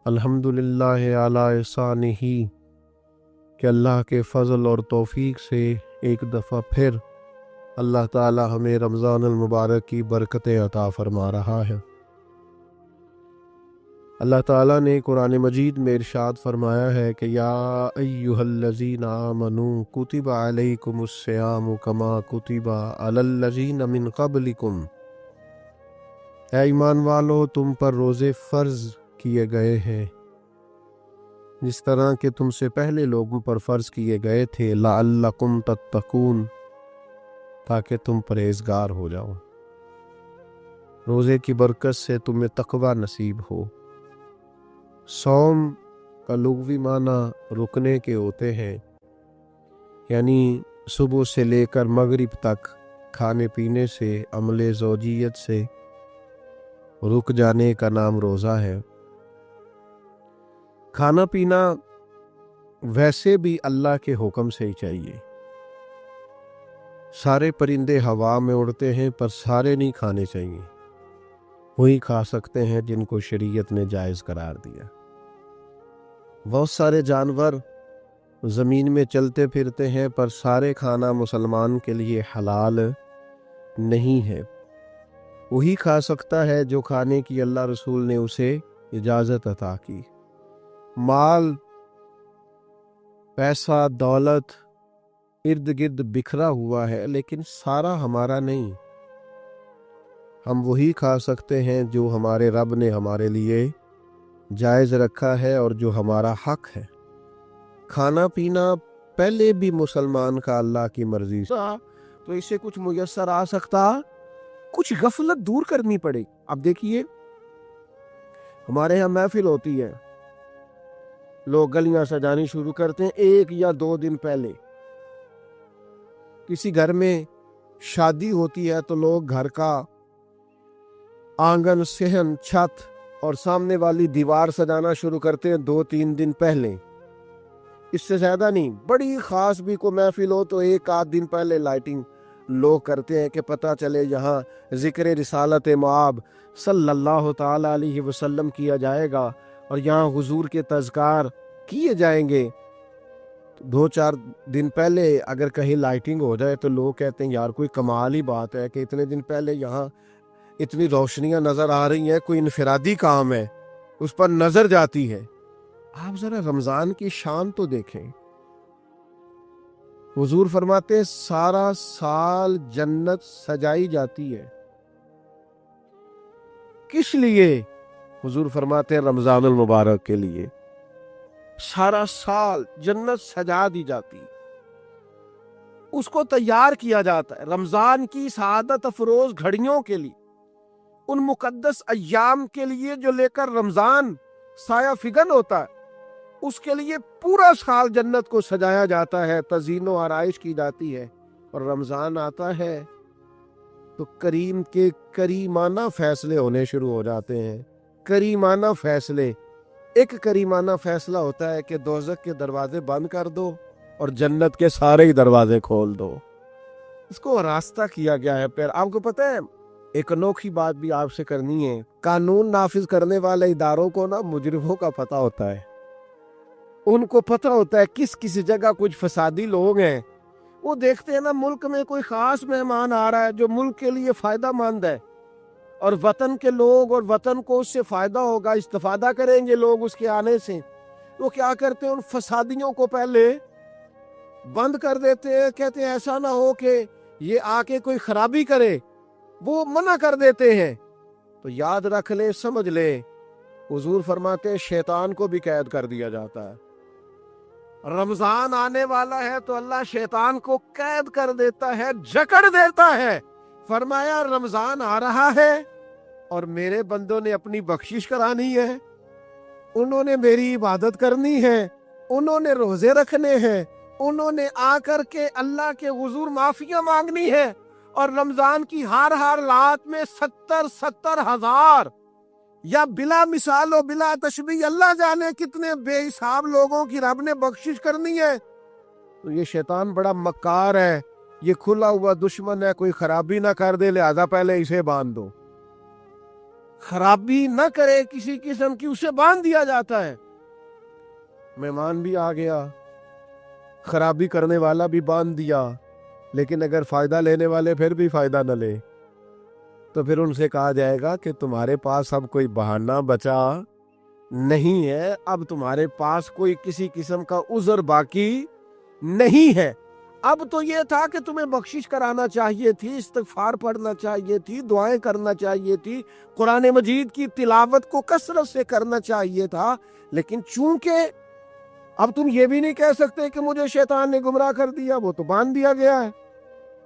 الحمدللہ علی احسانہ کہ اللہ کے فضل اور توفیق سے ایک دفعہ پھر اللہ تعالی ہمیں رمضان المبارک کی برکتیں عطا فرما رہا ہے۔ اللہ تعالیٰ نے قرآن مجید میں ارشاد فرمایا ہے کہ یا ایہا الذین آمنوا کتب علیکم الصیام کما کتب علی الذین من قبلکم، اے ایمان والو تم پر روزے فرض کیے گئے ہیں جس طرح کہ تم سے پہلے لوگوں پر فرض کیے گئے تھے، لعلکم تتقون، تاکہ تم پرہیزگار ہو جاؤ۔ روزے کی برکت سے تمہیں تقوی نصیب ہو۔ صوم کا لغوی معنی رکنے کے ہوتے ہیں، یعنی صبح سے لے کر مغرب تک کھانے پینے سے، عمل زوجیت سے رک جانے کا نام روزہ ہے۔ کھانا پینا ویسے بھی اللہ کے حکم سے ہی چاہیے۔ سارے پرندے ہوا میں اڑتے ہیں پر سارے نہیں کھانے چاہیے، وہی کھا سکتے ہیں جن کو شریعت نے جائز قرار دیا۔ بہت سارے جانور زمین میں چلتے پھرتے ہیں پر سارے کھانا مسلمان کے لیے حلال نہیں ہے، وہی کھا سکتا ہے جو کھانے کی اللہ رسول نے اسے اجازت عطا کی۔ مال، پیسہ، دولت ارد گرد بکھرا ہوا ہے لیکن سارا ہمارا نہیں۔ ہم وہی کھا سکتے ہیں جو ہمارے رب نے ہمارے لیے جائز رکھا ہے اور جو ہمارا حق ہے۔ کھانا پینا پہلے بھی مسلمان کا اللہ کی مرضی تھا تو اسے کچھ میسر آ سکتا، کچھ غفلت دور کرنی پڑے۔ اب دیکھیے ہمارے ہاں محفل ہوتی ہے، لوگ گلیاں سجانی شروع کرتے ہیں 1 یا 2 دن پہلے۔ کسی گھر میں شادی ہوتی ہے تو لوگ گھر کا آنگن، صحن، چھت اور سامنے والی دیوار سجانا شروع کرتے ہیں 2-3 دن پہلے، اس سے زیادہ نہیں۔ بڑی خاص بھی کوئی محفل ہو تو 1-8 دن پہلے لائٹنگ لوگ کرتے ہیں کہ پتہ چلے یہاں ذکر رسالت مآب صلی اللہ تعالی علیہ وسلم کیا جائے گا اور یہاں حضور کے تذکار کیے جائیں گے۔ 2-4 دن پہلے اگر کہیں لائٹنگ ہو جائے تو لوگ کہتے ہیں یار کوئی کمال ہی بات ہے کہ اتنے دن پہلے یہاں اتنی روشنیاں نظر آ رہی ہیں، کوئی انفرادی کام ہے، اس پر نظر جاتی ہے۔ آپ ذرا رمضان کی شان تو دیکھیں۔ حضور فرماتے ہیں سارا سال جنت سجائی جاتی ہے، کس لیے؟ حضور فرماتے ہیں رمضان المبارک کے لیے سارا سال جنت سجا دی جاتی، اس کو تیار کیا جاتا ہے رمضان کی سعادت افروز گھڑیوں کے لیے، ان مقدس ایام کے لیے جو لے کر رمضان سایہ فگن ہوتا ہے، اس کے لیے پورا سال جنت کو سجایا جاتا ہے، تزئین و آرائش کی جاتی ہے۔ اور رمضان آتا ہے تو کریم کے کریمانہ فیصلے ہونے شروع ہو جاتے ہیں۔ کریمانہ فیصلے، ایک کریمانہ فیصلہ ہوتا ہے کہ دوزخ کے دروازے بند کر دو اور جنت کے سارے ہی دروازے کھول دو، اس کو راستہ کیا گیا ہے۔ پھر آپ کو پتہ ہے ایک انوکھی بات بھی آپ سے کرنی ہے، قانون نافذ کرنے والے اداروں کو نا مجرموں کا پتہ ہوتا ہے، ان کو پتہ ہوتا ہے کس جگہ کچھ فسادی لوگ ہیں، وہ دیکھتے ہیں نا ملک میں کوئی خاص مہمان آ رہا ہے جو ملک کے لیے فائدہ مند ہے اور وطن کے لوگ اور وطن کو اس سے فائدہ ہوگا، استفادہ کریں گے لوگ اس کے آنے سے، وہ کیا کرتے ہیں ان فسادیوں کو پہلے بند کر دیتے ہیں، کہتے ہیں ایسا نہ ہو کہ یہ آ کے کوئی خرابی کرے، وہ منع کر دیتے ہیں۔ تو یاد رکھ لیں، سمجھ لیں، حضور فرماتے ہیں شیطان کو بھی قید کر دیا جاتا ہے۔ رمضان آنے والا ہے تو اللہ شیطان کو قید کر دیتا ہے، جکڑ دیتا ہے۔ فرمایا رمضان آ رہا ہے اور میرے بندوں نے اپنی بخشش کرانی ہے، انہوں نے میری عبادت کرنی ہے، انہوں نے روزے رکھنے ہیں، انہوں نے آ کر کے اللہ کے حضور معافیاں مانگنی ہے، اور رمضان کی ہر رات میں 70 ہزار یا بلا مثال و بلا تشبیہ اللہ جانے کتنے بے حساب لوگوں کی رب نے بخشش کرنی ہے۔ تو یہ شیطان بڑا مکار ہے، یہ کھلا ہوا دشمن ہے، کوئی خرابی نہ کر دے، لہذا پہلے اسے باندھ دو۔ خرابی نہ کرے کسی قسم کی، اسے باندھ دیا جاتا ہے۔ مہمان بھی آ گیا، خرابی کرنے والا بھی باندھ دیا، لیکن اگر فائدہ لینے والے پھر بھی فائدہ نہ لے تو پھر ان سے کہا جائے گا کہ تمہارے پاس اب کوئی بہانہ بچا نہیں ہے، اب تمہارے پاس کوئی کسی قسم کا عذر باقی نہیں ہے۔ اب تو یہ تھا کہ تمہیں بخشش کرانا چاہیے تھی، استغفار پڑھنا چاہیے تھی، دعائیں کرنا چاہیے تھی، قرآن مجید کی تلاوت کو کثرت سے کرنا چاہیے تھا، لیکن چونکہ اب تم یہ بھی نہیں کہہ سکتے کہ مجھے شیطان نے گمراہ کر دیا، وہ تو باندھ دیا گیا ہے،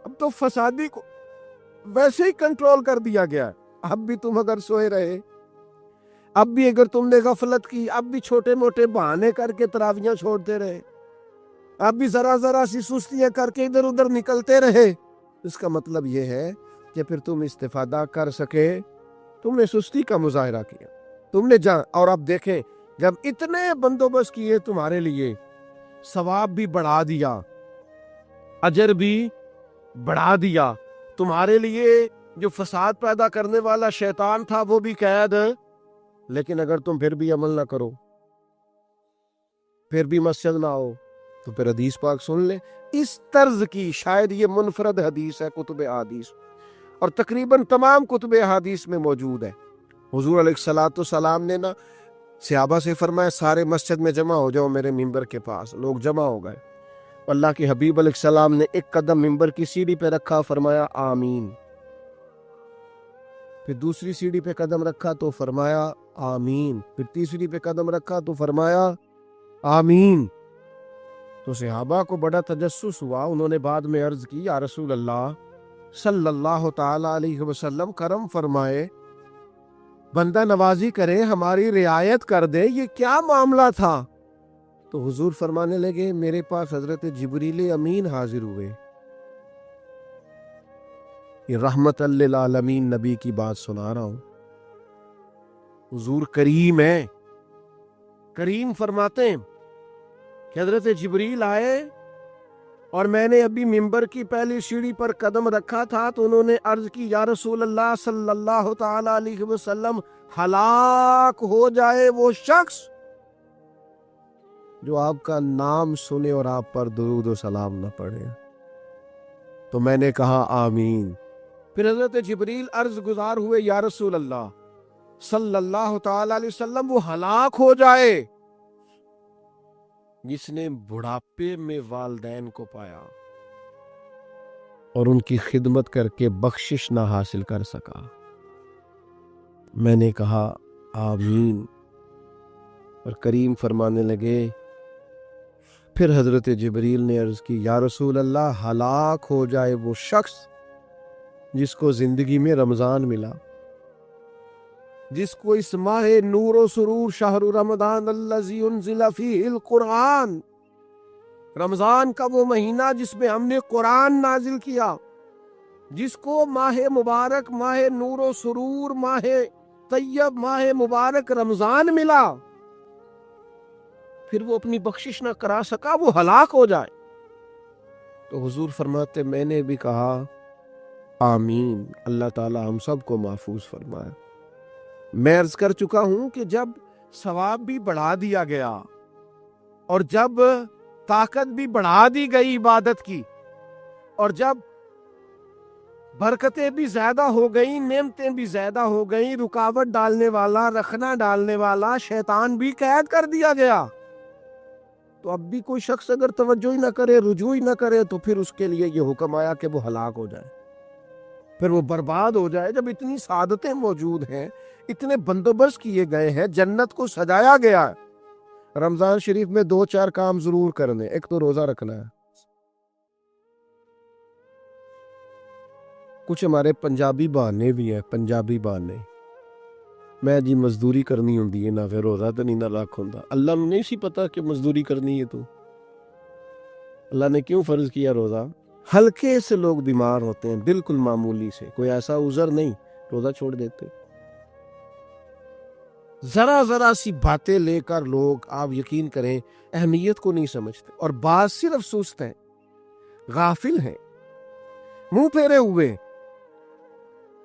اب تو فسادی کو ویسے ہی کنٹرول کر دیا گیا ہے۔ اب بھی تم اگر سوئے رہے، اب بھی اگر تم نے غفلت کی، اب بھی چھوٹے موٹے بہانے کر کے تراویحاں چھوڑتے رہے، اب بھی ذرا ذرا سی سستیاں کر کے ادھر ادھر نکلتے رہے، اس کا مطلب یہ ہے کہ پھر تم استفادہ کر سکے، تم نے سستی کا مظاہرہ کیا، تم نے اور اب دیکھیں جب اتنے بندوبست کیے تمہارے لیے، ثواب بھی بڑھا دیا، اجر بھی بڑھا دیا، تمہارے لیے جو فساد پیدا کرنے والا شیطان تھا وہ بھی قید، لیکن اگر تم پھر بھی عمل نہ کرو، پھر بھی مسجد نہ آؤ، تو پھر حدیث پاک سن لیں۔ اس طرز کی شاید یہ منفرد حدیث ہے کتب احادیث، اور تقریباً تمام کتب احادیث میں موجود ہے۔ حضور علیہ الصلوۃ والسلام نے نا صحابہ سے فرمایا سارے مسجد میں جمع ہو جاؤ میرے ممبر کے پاس، لوگ جمع ہو گئے، اللہ کے حبیب علیہ السلام نے ایک قدم ممبر کی سیڑھی پہ رکھا، فرمایا آمین، پھر دوسری سیڑھی پہ قدم رکھا تو فرمایا آمین، پھر تیسری پہ قدم رکھا تو فرمایا آمین۔ تو صحابہ کو بڑا تجسس ہوا، انہوں نے بعد میں عرض کی یا رسول اللہ صلی اللہ تعالی علیہ وسلم کرم فرمائے، بندہ نوازی کرے، ہماری رعایت کر دے، یہ کیا معاملہ تھا؟ تو حضور فرمانے لگے میرے پاس حضرت جبریل امین حاضر ہوئے، یہ رحمت للعالمین نبی کی بات سنا رہا ہوں، حضور کریم ہے، کریم فرماتے ہیں کہ حضرت جبریل آئے اور میں نے ابھی ممبر کی پہلی سیڑھی پر قدم رکھا تھا تو انہوں نے عرض کی یا رسول اللہ صلی اللہ تعالی علیہ وسلم ہلاک ہو جائے وہ شخص جو آپ کا نام سنے اور آپ پر درود و سلام نہ پڑھے۔ تو میں نے کہا آمین۔ پھر حضرت جبریل عرض گزار ہوئے یا رسول اللہ صلی اللہ تعالی علیہ وسلم وہ ہلاک ہو جائے جس نے بڑھاپے میں والدین کو پایا اور ان کی خدمت کر کے بخشش نہ حاصل کر سکا۔ میں نے کہا آمین، اور کریم فرمانے لگے پھر حضرت جبریل نے عرض کی یا رسول اللہ ہلاک ہو جائے وہ شخص جس کو زندگی میں رمضان ملا، جس کو اس ماہ نور و سرور شہر رمضان الذی انزل فیہ القرآن، رمضان کا وہ مہینہ جس میں ہم نے قرآن نازل کیا، جس کو ماہ مبارک، ماہ نور و سرور، ماہ طیب، ماہ مبارک رمضان ملا، پھر وہ اپنی بخشش نہ کرا سکا، وہ ہلاک ہو جائے۔ تو حضور فرماتے میں نے بھی کہا آمین، اللہ تعالی ہم سب کو محفوظ فرمائے۔ میں عرض کر چکا ہوں کہ جب ثواب بھی بڑھا دیا گیا اور جب طاقت بھی بڑھا دی گئی عبادت کی، اور جب برکتیں بھی زیادہ ہو گئیں، نعمتیں بھی زیادہ ہو گئیں، رکاوٹ ڈالنے والا، رخنا ڈالنے والا شیطان بھی قید کر دیا گیا، تو اب بھی کوئی شخص اگر توجہ ہی نہ کرے، رجوع ہی نہ کرے، تو پھر اس کے لیے یہ حکم آیا کہ وہ ہلاک ہو جائے، پھر وہ برباد ہو جائے۔ جب اتنی سعادتیں موجود ہیں، اتنے بندوبست کیے گئے ہیں، جنت کو سجایا گیا ہے، رمضان شریف میں 2-4 کام ضرور کرنے، ایک تو روزہ رکھنا ہے۔ کچھ ہمارے پنجابی بہانے بھی ہیں، پنجابی بہانے، میں جی مزدوری کرنی ہوں نہ پھر روزہ تو نہیں نہ رکھ ہوں۔ اللہ نے نہیں سی پتا کہ مزدوری کرنی ہے، تو اللہ نے کیوں فرض کیا روزہ؟ ہلکے سے لوگ بیمار ہوتے ہیں، بالکل معمولی سے، کوئی ایسا عذر نہیں، روزہ چھوڑ دیتے۔ ذرا ذرا سی باتیں لے کر لوگ، آپ یقین کریں، اہمیت کو نہیں سمجھتے، اور بعض صرف سست ہیں، غافل ہیں، منہ پھیرے ہوئے،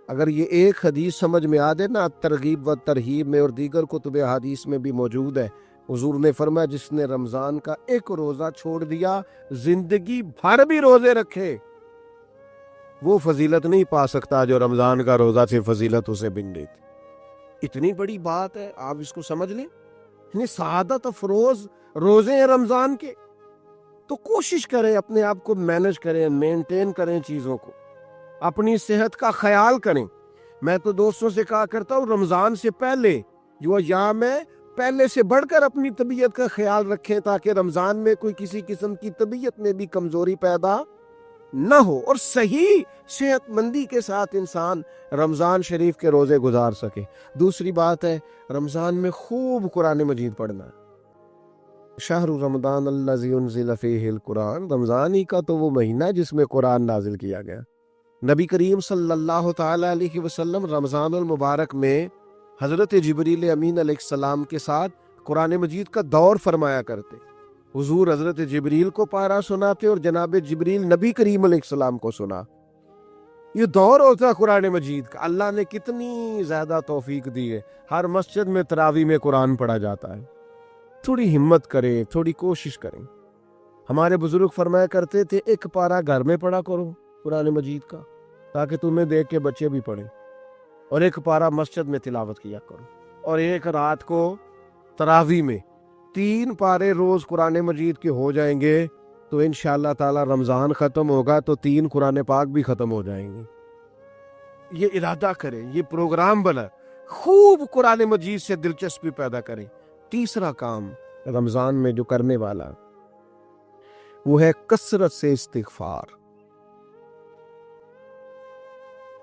اگر یہ ایک حدیث سمجھ میں آ دے نا، ترغیب و ترہیب میں اور دیگر کتب حدیث میں بھی موجود ہے، حضور نے فرمایا جس نے رمضان کا ایک روزہ چھوڑ دیا، زندگی بھر بھی روزے رکھے، وہ فضیلت نہیں پا سکتا جو رمضان کا روزہ سے فضیلت اسے مل رہی تھی۔ اتنی بڑی بات ہے، آپ اس کو سمجھ لیں، یعنی سعادت افروز روزے ہیں رمضان کے۔ تو کوشش کریں اپنے آپ کو مینج کریں، مینٹین کریں چیزوں کو، اپنی صحت کا خیال کریں۔ میں تو دوستوں سے کہا کرتا ہوں رمضان سے پہلے جو ایام ہے پہلے سے بڑھ کر اپنی طبیعت کا خیال رکھیں، تاکہ رمضان میں کوئی کسی قسم کی طبیعت میں بھی کمزوری پیدا نہ ہو اور صحیح صحت مندی کے ساتھ انسان رمضان شریف کے روزے گزار سکے۔ دوسری بات ہے رمضان میں خوب قرآن مجید پڑھنا۔ شہر رمضان الذی انزل فیہ القرآن، رمضان ہی کا تو وہ مہینہ ہے جس میں قرآن نازل کیا گیا۔ نبی کریم صلی اللہ تعالی علیہ وسلم رمضان المبارک میں حضرت جبریل امین علیہ السلام کے ساتھ قرآن مجید کا دور فرمایا کرتے۔ حضور حضرت جبریل کو پارہ سناتے اور جناب جبریل نبی کریم علیہ السلام کو سنا۔ یہ دور ہوتا ہے قرآن مجید کا۔ اللہ نے کتنی زیادہ توفیق دی ہے، ہر مسجد میں تراویح میں قرآن پڑھا جاتا ہے۔ تھوڑی ہمت کریں، تھوڑی کوشش کریں۔ ہمارے بزرگ فرمایا کرتے تھے ایک پارہ گھر میں پڑھا کرو قرآن مجید کا، تاکہ تمہیں دیکھ کے بچے بھی پڑھیں، اور ایک پارہ مسجد میں تلاوت کیا کرو، اور ایک رات کو تراویح میں 3 پارے روز قرآن مجید کے ہو جائیں گے تو انشاءاللہ تعالی رمضان ختم ہوگا تو 3 قرآن پاک بھی ختم ہو جائیں گے۔ یہ ارادہ کریں، یہ پروگرام بنا، خوب قرآن مجید سے دلچسپی پیدا کریں۔ تیسرا کام رمضان میں جو کرنے والا وہ ہے کثرت سے استغفار۔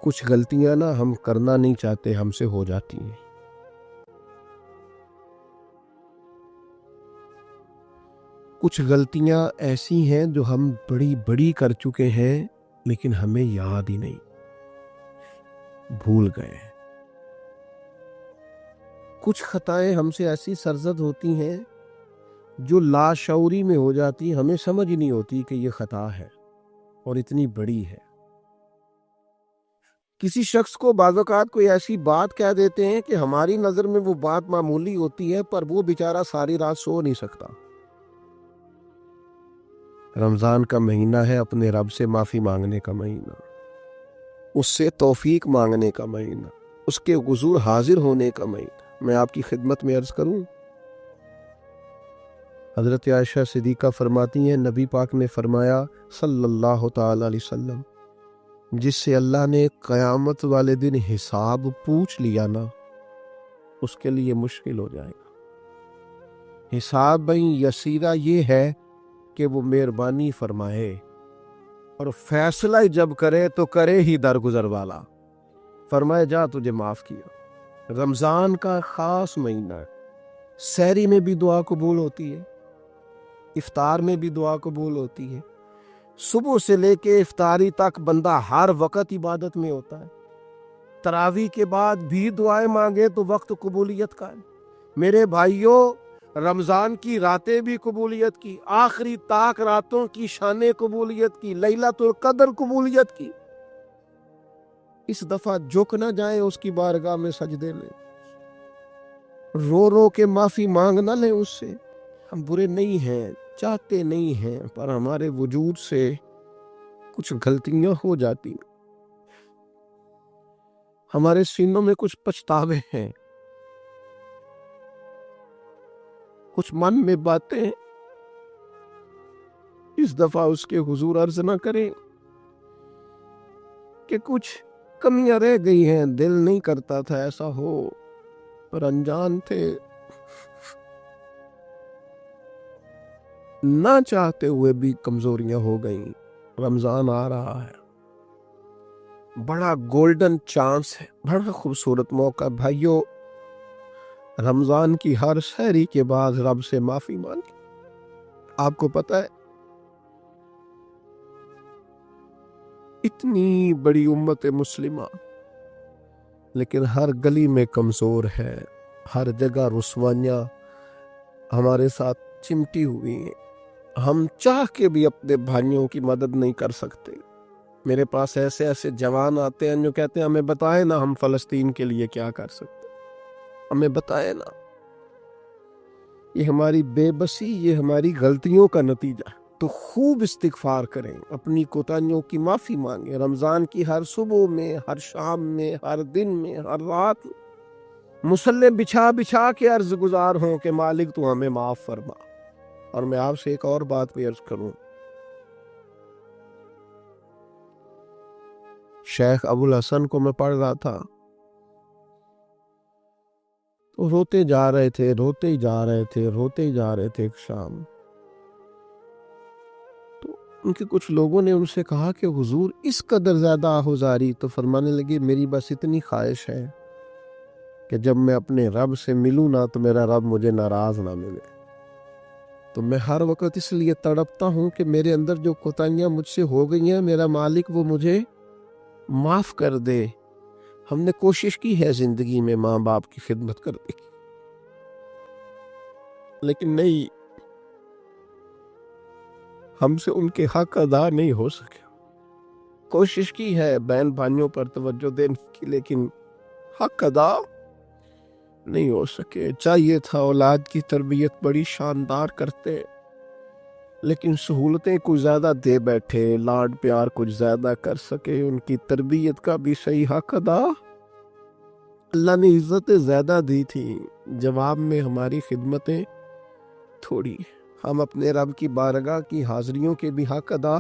کچھ غلطیاں نا ہم کرنا نہیں چاہتے، ہم سے ہو جاتی ہیں۔ کچھ غلطیاں ایسی ہیں جو ہم بڑی بڑی کر چکے ہیں لیکن ہمیں یاد ہی نہیں، بھول گئے۔ کچھ خطائیں ہم سے ایسی سرزد ہوتی ہیں جو لاشعوری میں ہو جاتی، ہمیں سمجھ ہی نہیں ہوتی کہ یہ خطا ہے اور اتنی بڑی ہے۔ کسی شخص کو بعض اوقات کوئی ایسی بات کہہ دیتے ہیں کہ ہماری نظر میں وہ بات معمولی ہوتی ہے، پر وہ بیچارہ ساری رات سو نہیں سکتا۔ رمضان کا مہینہ ہے اپنے رب سے معافی مانگنے کا مہینہ، اس سے توفیق مانگنے کا مہینہ، اس کے حضور حاضر ہونے کا مہینہ۔ میں آپ کی خدمت میں عرض کروں، حضرت عائشہ صدیقہ فرماتی ہیں نبی پاک نے فرمایا صلی اللہ تعالی علیہ وسلم، جس سے اللہ نے قیامت والے دن حساب پوچھ لیا نا، اس کے لیے مشکل ہو جائے گا۔ حساب بھئی یسیرہ یہ ہے کہ وہ مہربانی فرمائے اور فیصلہ جب کرے تو کرے ہی درگزر والا، فرمائے جا تجھے معاف کیا۔ رمضان کا خاص مہینہ ہے، سحری میں بھی دعا قبول ہوتی ہے، افطار میں بھی دعا قبول ہوتی ہے، صبح سے لے کے افطاری تک بندہ ہر وقت عبادت میں ہوتا ہے۔ تراویح کے بعد بھی دعائیں مانگے تو وقت قبولیت کا ہے۔ میرے بھائیوں، رمضان کی راتیں بھی قبولیت کی، آخری طاق راتوں کی شان قبولیت کی، لیلۃ القدر قبولیت کی۔ اس دفعہ جھک نہ جائیں اس کی بارگاہ میں سجدے میں، رو رو کے معافی مانگ نہ لیں اس سے۔ ہم برے نہیں ہیں، چاہتے نہیں ہیں، پر ہمارے وجود سے کچھ غلطیاں ہو جاتی، ہمارے سینوں میں کچھ پچھتاوے ہیں، کچھ من میں باتیں۔ اس دفعہ اس کے حضور عرض نہ کریں کہ کچھ کمیاں رہ گئی ہیں، دل نہیں کرتا تھا ایسا ہو، پر انجان تھے، نہ چاہتے ہوئے بھی کمزوریاں ہو گئیں۔ رمضان آ رہا ہے، بڑا گولڈن چانس ہے، بڑا خوبصورت موقع۔ بھائیو، رمضان کی ہر سحری کے بعد رب سے معافی مانگیں۔ آپ کو پتہ ہے اتنی بڑی امت مسلمہ لیکن ہر گلی میں کمزور ہے، ہر جگہ رسوائیاں ہمارے ساتھ چمٹی ہوئی ہیں، ہم چاہ کے بھی اپنے بھائیوں کی مدد نہیں کر سکتے۔ میرے پاس ایسے ایسے جوان آتے ہیں جو کہتے ہیں ہمیں بتائیں نا ہم فلسطین کے لیے کیا کر سکتے ہیں، ہمیں بتائیں نا۔ یہ ہماری بے بسی، یہ ہماری غلطیوں کا نتیجہ ہے۔ تو خوب استغفار کریں، اپنی کوتاہیوں کی معافی مانگیں، رمضان کی ہر صبح میں، ہر شام میں، ہر دن میں، ہر رات مصلی بچھا بچھا کے عرض گزار ہوں کہ مالک تو ہمیں معاف فرما۔ اور میں آپ سے ایک اور بات بھی عرض کروں، شیخ ابو الحسن کو میں پڑھ رہا تھا تو روتے جا رہے تھے، روتے ہی جا رہے تھے، روتے ہی جا رہے تھے۔ ایک شام تو ان کے کچھ لوگوں نے ان سے کہا کہ حضور اس قدر زیادہ آہوزاری؟ تو فرمانے لگے میری بس اتنی خواہش ہے کہ جب میں اپنے رب سے ملوں نا تو میرا رب مجھے ناراض نہ ملے۔ تو میں ہر وقت اس لیے تڑپتا ہوں کہ میرے اندر جو کوتاہیاں مجھ سے ہو گئی ہیں، میرا مالک وہ مجھے معاف کر دے۔ ہم نے کوشش کی ہے زندگی میں ماں باپ کی خدمت کرنے کی، لیکن نہیں، ہم سے ان کے حق ادا نہیں ہو سکے۔ کوشش کی ہے بہن بھائیوں پر توجہ دینے کی، لیکن حق ادا نہیں ہو سکے۔ چاہیے تھا اولاد کی تربیت بڑی شاندار کرتے، لیکن سہولتیں کچھ زیادہ دے بیٹھے، لاڈ پیار کچھ زیادہ کر سکے، ان کی تربیت کا بھی صحیح حق ادا۔ اللہ نے عزتیں زیادہ دی تھی، جواب میں ہماری خدمتیں تھوڑی۔ ہم اپنے رب کی بارگاہ کی حاضریوں کے بھی حق ادا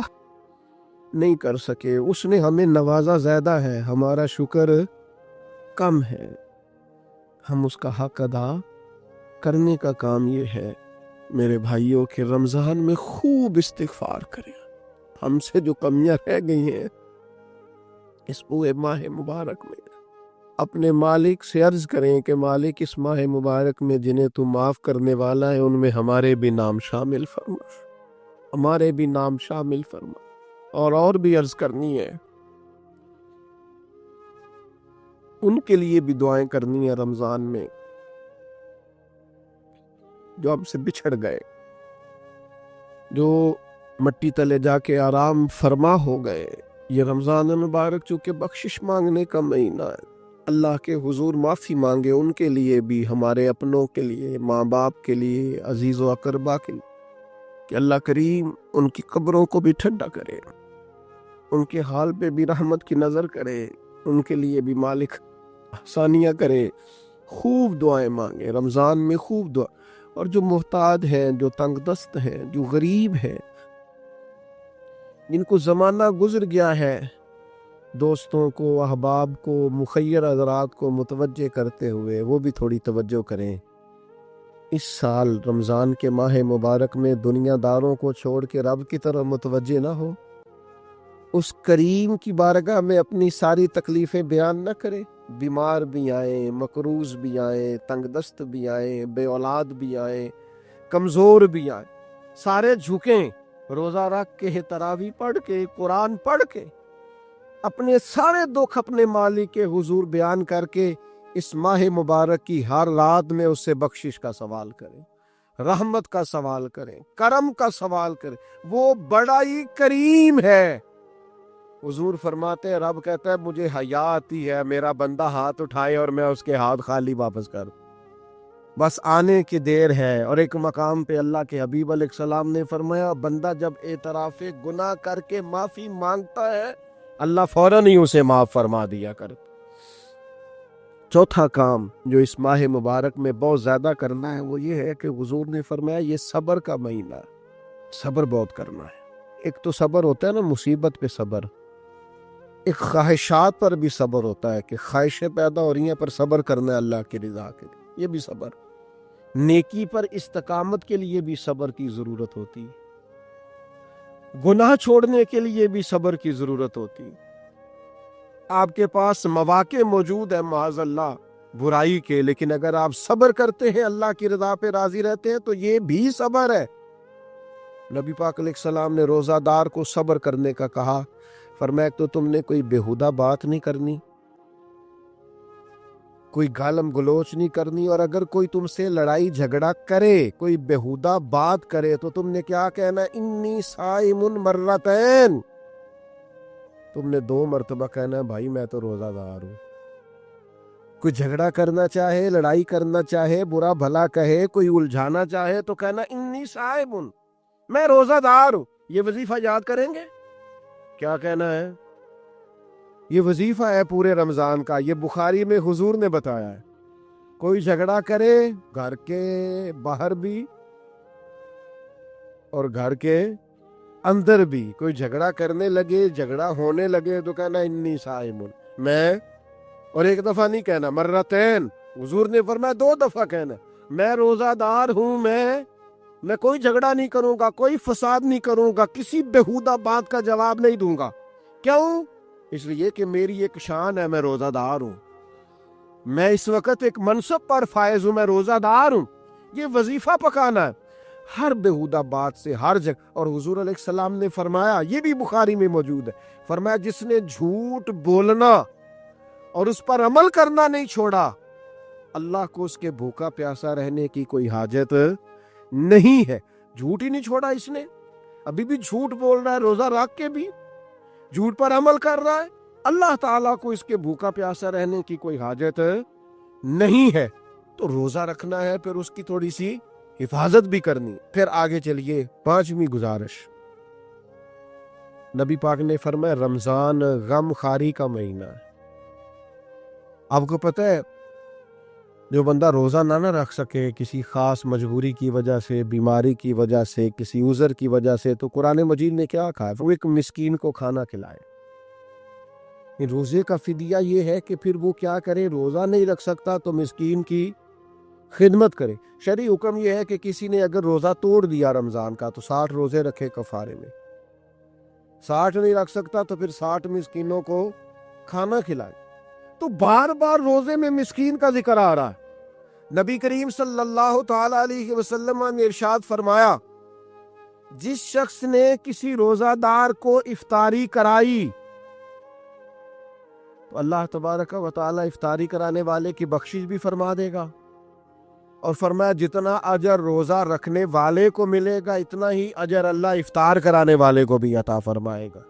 نہیں کر سکے۔ اس نے ہمیں نوازا زیادہ ہے، ہمارا شکر کم ہے۔ ہم اس کا حق ادا کرنے کا کام یہ ہے میرے بھائیوں کہ رمضان میں خوب استغفار کریں۔ ہم سے جو کمیاں رہ گئی ہیں اس پورے ماہ مبارک میں، اپنے مالک سے عرض کریں کہ مالک اس ماہ مبارک میں جنہیں تو معاف کرنے والا ہے ان میں ہمارے بھی نام شامل فرما، ہمارے بھی نام شامل فرما۔ اور بھی عرض کرنی ہے، ان کے لیے بھی دعائیں کرنی ہے رمضان میں جو ہم سے بچھڑ گئے، جو مٹی تلے جا کے آرام فرما ہو گئے۔ یہ رمضان مبارک چونکہ بخشش مانگنے کا مہینہ ہے، اللہ کے حضور معافی مانگے ان کے لیے بھی، ہمارے اپنوں کے لیے، ماں باپ کے لیے، عزیز و اقربا کے لیے، کہ اللہ کریم ان کی قبروں کو بھی ٹھنڈا کرے، ان کے حال پہ بھی رحمت کی نظر کرے، ان کے لیے بھی مالک آسانیاں کرے۔ خوب دعائیں مانگے رمضان میں، خوب دعا۔ اور جو محتاج ہیں، جو تنگ دست ہیں، جو غریب ہیں، جن کو زمانہ گزر گیا ہے، دوستوں کو، احباب کو، مخیر حضرات کو متوجہ کرتے ہوئے وہ بھی تھوڑی توجہ کریں۔ اس سال رمضان کے ماہ مبارک میں دنیا داروں کو چھوڑ کے رب کی طرف متوجہ نہ ہو، اس کریم کی بارگاہ میں اپنی ساری تکلیفیں بیان نہ کرے۔ بیمار بھی آئیں، مقروض بھی آئیں، تنگ دست بھی آئیں، بے اولاد بھی آئیں، کمزور بھی آئیں، سارے جھکیں، روزہ رکھ کے، تراویح پڑھ کے، قرآن پڑھ کے، اپنے سارے دکھ اپنے مالک کے حضور بیان کر کے اس ماہ مبارک کی ہر رات میں اس سے بخشش کا سوال کریں، رحمت کا سوال کریں، کرم کا سوال کریں۔ وہ بڑا ہی کریم ہے۔ حضور فرماتے ہیں، رب کہتا ہے مجھے حیا آتی ہے میرا بندہ ہاتھ اٹھائے اور میں اس کے ہاتھ خالی واپس کروں، بس آنے کی دیر ہے۔ اور ایک مقام پہ اللہ کے حبیب علیہ السلام نے فرمایا، بندہ جب اعتراف گناہ کر کے معافی مانگتا ہے اللہ فوراً ہی اسے معاف فرما دیا کر۔ چوتھا کام جو اس ماہ مبارک میں بہت زیادہ کرنا ہے وہ یہ ہے کہ حضور نے فرمایا یہ صبر کا مہینہ ہے، صبر بہت کرنا ہے۔ ایک تو صبر ہوتا ہے نا مصیبت پہ صبر، ایک خواہشات پر بھی صبر ہوتا ہے کہ خواہشیں پیدا ہو رہی ہیں پر صبر کرنا ہے اللہ کی رضا کے لیے، یہ بھی صبر۔ نیکی پر استقامت کے لیے بھی صبر کی ضرورت ہوتی، گناہ چھوڑنے کے لیے بھی صبر کی ضرورت ہوتی۔ آپ کے پاس مواقع موجود ہے معاذ اللہ برائی کے، لیکن اگر آپ صبر کرتے ہیں اللہ کی رضا پہ راضی رہتے ہیں تو یہ بھی صبر ہے۔ نبی پاک علیہ السلام نے روزہ دار کو صبر کرنے کا کہا، فرمایا تو تم نے کوئی بےہودہ بات نہیں کرنی، کوئی گالم گلوچ نہیں کرنی، اور اگر کوئی تم سے لڑائی جھگڑا کرے، کوئی بےہودہ بات کرے تو تم نے کیا کہنا، انی صائم مرتین، تم نے 2 مرتبہ کہنا ہے بھائی میں تو روزہ دار ہوں. کوئی جھگڑا کرنا چاہے، لڑائی کرنا چاہے، برا بھلا کہے، کوئی الجھانا چاہے تو کہنا انی صائم، میں روزہ دار ہوں. یہ وظیفہ یاد کریں گے. کیا کہنا ہے؟ یہ وظیفہ ہے پورے رمضان کا. یہ بخاری میں حضور نے بتایا ہے. کوئی جھگڑا کرے گھر کے باہر بھی اور گھر کے اندر بھی، کوئی جھگڑا کرنے لگے، جھگڑا ہونے لگے تو کہنا انی صائم، میں، اور ایک دفعہ نہیں کہنا، مرتين. حضور نے فرمایا 2 دفعہ کہنا میں روزہ دار ہوں، میں کوئی جھگڑا نہیں کروں گا، کوئی فساد نہیں کروں گا، کسی بےہودہ بات کا جواب نہیں دوں گا. کیوں؟ اس لیے کہ میری ایک شان ہے، میں روزہ دار ہوں. میں اس وقت ایک منصب پر فائز ہوں، میں روزہ دار ہوں. یہ وظیفہ پکانا ہے ہر بےہودہ بات سے، ہر جگہ. اور حضور علیہ السلام نے فرمایا، یہ بھی بخاری میں موجود ہے، فرمایا جس نے جھوٹ بولنا اور اس پر عمل کرنا نہیں چھوڑا، اللہ کو اس کے بھوکا پیاسا رہنے کی کوئی حاجت نہیں ہے. جھوٹ ہی نہیں چھوڑا اس نے، ابھی بھی جھوٹ بول رہا ہے، روزہ رکھ کے بھی جھوٹ پر عمل کر رہا ہے. اللہ تعالیٰ کو اس کے بھوکا پیاسا رہنے کی کوئی حاجت نہیں ہے. تو روزہ رکھنا ہے، پھر اس کی تھوڑی سی حفاظت بھی کرنی. پھر آگے چلیے، 5ویں گزارش. نبی پاک نے فرمایا رمضان غم خاری کا مہینہ ہے. آپ کو پتہ ہے جو بندہ روزہ نہ رکھ سکے کسی خاص مجبوری کی وجہ سے، بیماری کی وجہ سے، کسی عذر کی وجہ سے، تو قرآن مجید نے کیا کہا ہے؟ وہ ایک مسکین کو کھانا کھلائے. روزے کا فدیہ یہ ہے کہ پھر وہ کیا کرے، روزہ نہیں رکھ سکتا تو مسکین کی خدمت کرے. شرعی حکم یہ ہے کہ کسی نے اگر روزہ توڑ دیا رمضان کا تو 60 روزے رکھے کفارے میں. 60 نہیں رکھ سکتا تو پھر 60 مسکینوں کو کھانا کھلائے. تو بار بار روزے میں مسکین کا ذکر آ رہا ہے. نبی کریم صلی اللہ تعالی علیہ وسلم نے ارشاد فرمایا جس شخص نے کسی روزہ دار کو افطاری کرائی تو اللہ تبارک و تعالی افطاری کرانے والے کی بخشش بھی فرما دے گا، اور فرمایا جتنا اجر روزہ رکھنے والے کو ملے گا اتنا ہی اجر اللہ افطار کرانے والے کو بھی عطا فرمائے گا.